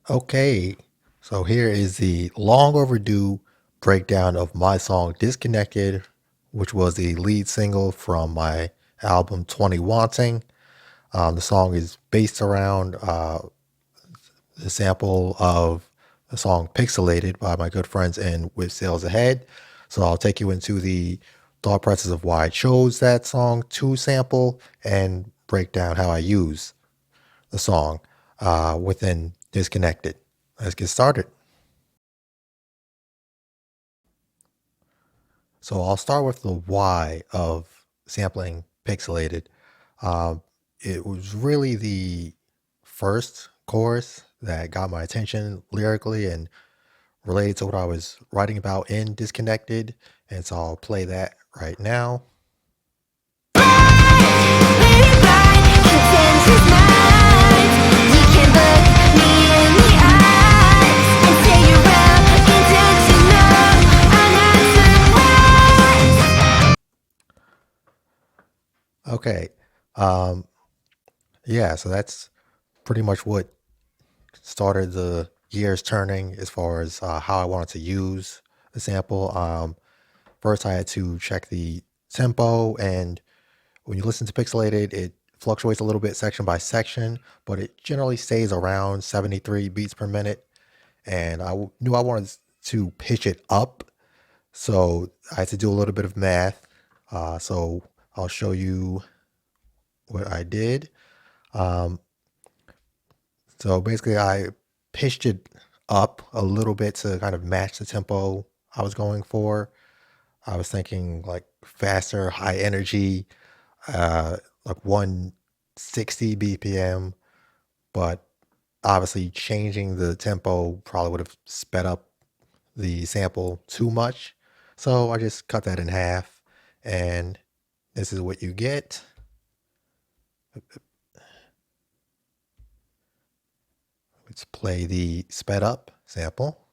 Okay, so here is the long overdue breakdown of my song Disconnected, which was the lead single from my album Twentywanting. The song is based around the sample of the song Pixelated by my good friends in With Sales Ahead. So I'll take you into the thought process of why I chose that song to sample and break down how I use the song within Disconnected. Let's get started. So I'll start with the why of sampling Pixelated. Um, it was really the first chorus that got my attention lyrically and related to what I was writing about in Disconnected. And so I'll play that right now. Okay. Um, yeah, so that's pretty much what started the gears turning as far as how I wanted to use the sample. First, I had to check the tempo, and when you listen to Pixelated, it fluctuates a little bit section by section, but it generally stays around 73 beats per minute. And knew I wanted to pitch it up, so I had to do a little bit of math. So I'll show you what I did. Um, so basically, I pitched it up a little bit to kind of match the tempo I was going for. I was thinking like faster, high energy, like 160 BPM, but obviously changing the tempo probably would have sped up the sample too much. So I just cut that in half, and this is what you get. Let's play the sped up sample.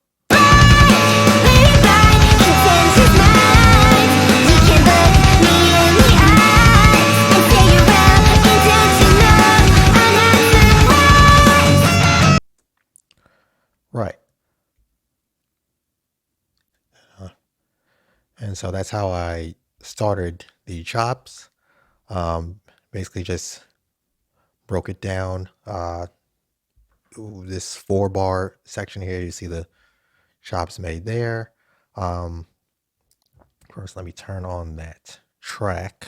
Right. And so that's how I started the chops. Basically just broke it down. This 4-bar section here, you see the chops made there. First, let me turn on that track.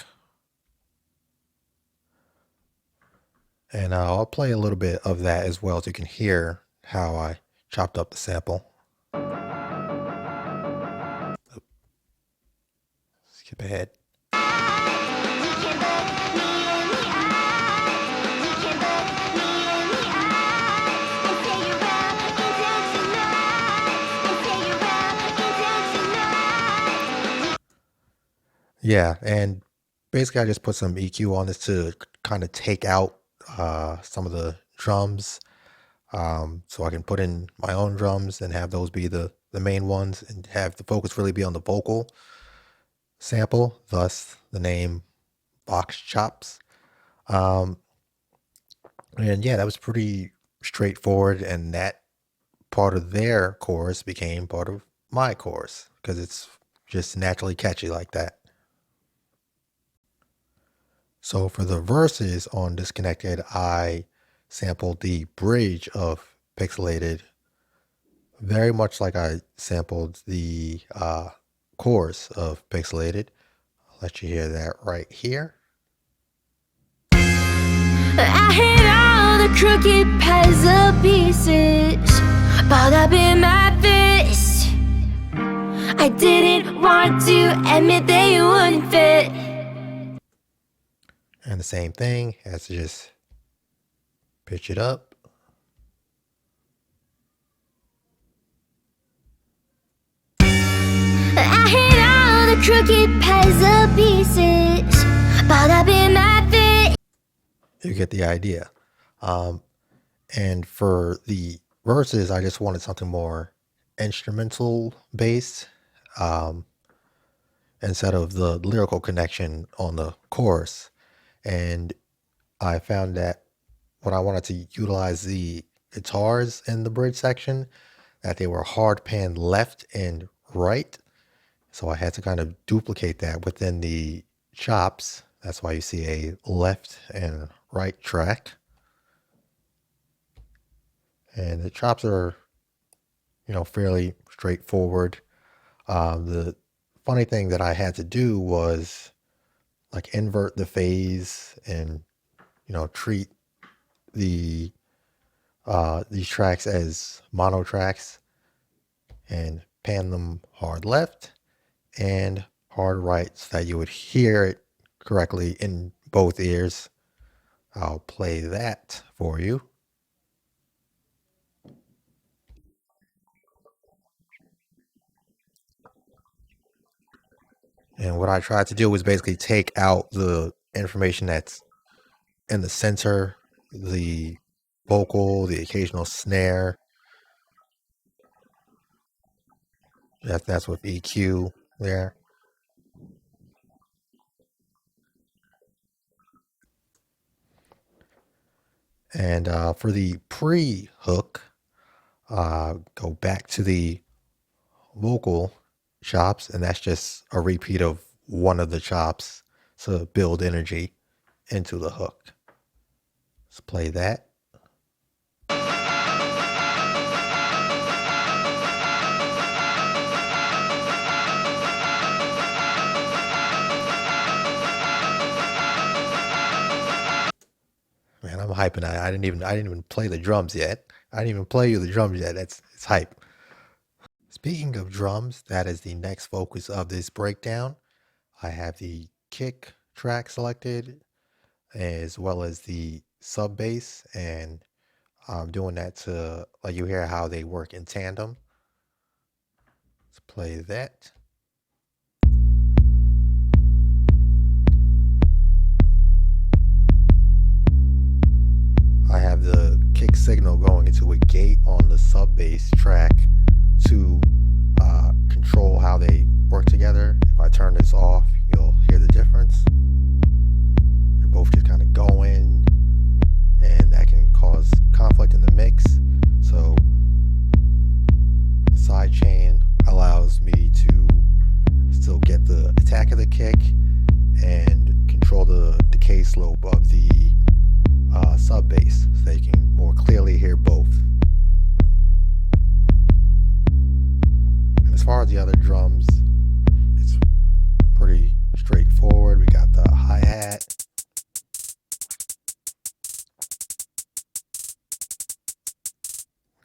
And I'll play a little bit of that as well so you can hear how I chopped up the sample. Skip ahead. Yeah, and basically I just put some EQ on this to kind of take out some of the drums, so I can put in my own drums and have those be the main ones and have the focus really be on the vocal sample, thus the name Box Chops. And yeah, that was pretty straightforward, and that part of their chorus became part of my chorus because it's just naturally catchy like that. So for the verses on Disconnected, I sampled the bridge of Pixelated very much like I sampled the chorus of Pixelated. I'll let you hear that right here. I hate all the crooked puzzle pieces balled up in my fist. I didn't want to admit they wouldn't fit. And the same thing, has to just pitch it up. I hate all the crooked puzzle pieces balled up in my fist. You get the idea. And for the verses, I just wanted something more instrumental based instead of the lyrical connection on the chorus. And I found that when I wanted to utilize the guitars in the bridge section, that they were hard pan left and right. So I had to kind of duplicate that within the chops. That's why you see a left and right track. And the chops are, fairly straightforward. The funny thing that I had to do was like invert the phase and, treat the these tracks as mono tracks and pan them hard left and hard right so that you would hear it correctly in both ears. I'll play that for you. And what I tried to do was basically take out the information that's in the center, the vocal, the occasional snare. That's with EQ there. And for the pre-hook, go back to the vocal chops, and that's just a repeat of one of the chops to build energy into the hook. Let's play that. Man, I'm hyping. I didn't even play the drums yet. I didn't even play you the drums yet. It's hype. Speaking of drums, that is the next focus of this breakdown. I have the kick track selected as well as the sub bass, and I'm doing that to let you hear how they work in tandem. Let's play that. I have the kick signal going into a gate on the sub bass track to control how they work together. If I turn this off, you'll hear the difference. They're both just kind of going, and that can cause conflict in the mix. So the side chain allows me to still get the attack of the kick and control the decay slope of the sub bass so they can more clearly hear both. And as far as the other drums, it's pretty straightforward. We got the hi-hat,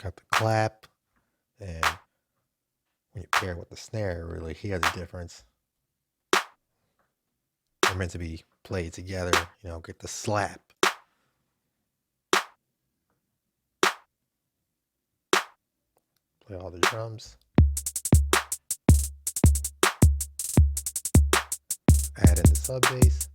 got the clap, and when you pair it with the snare, you really hear the difference. They're meant to be played together, get the slap. Play all the drums. Add in the sub bass.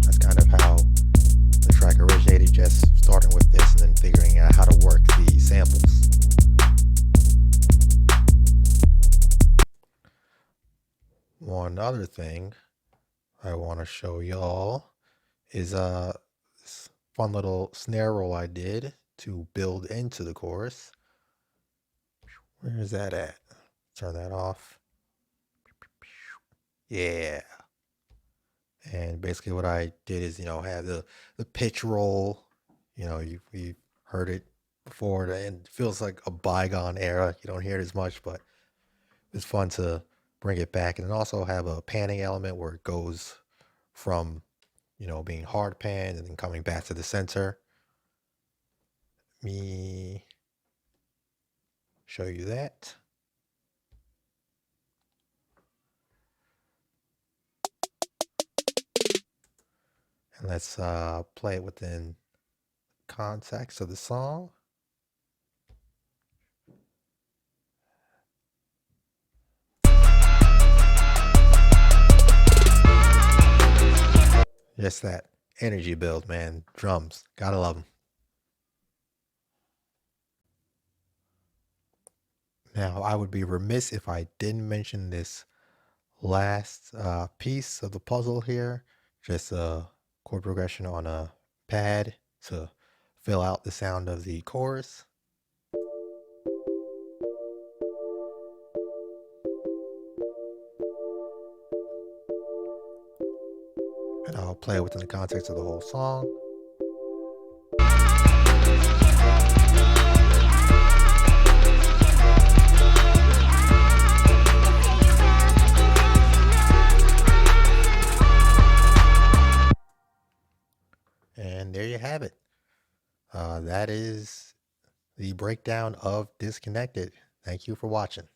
That's kind of how the track originated, just starting with this and then figuring out how to work the samples. One other thing I want to show y'all is this fun little snare roll I did to build into the chorus. Where is that at? Turn that off. Yeah. And basically what I did is, have the pitch roll. You've heard it before, and it feels like a bygone era. You don't hear it as much, but it's fun to bring it back. And then also have a panning element where it goes from, being hard panned and then coming back to the center. Let me show you that. And let's play it within context of the song. Just that energy build, man. Drums, gotta love them. Now, I would be remiss if I didn't mention this last piece of the puzzle here, just a chord progression on a pad to fill out the sound of the chorus. And I'll play it within the context of the whole song. And there you have it. That is the breakdown of Disconnected. Thank you for watching.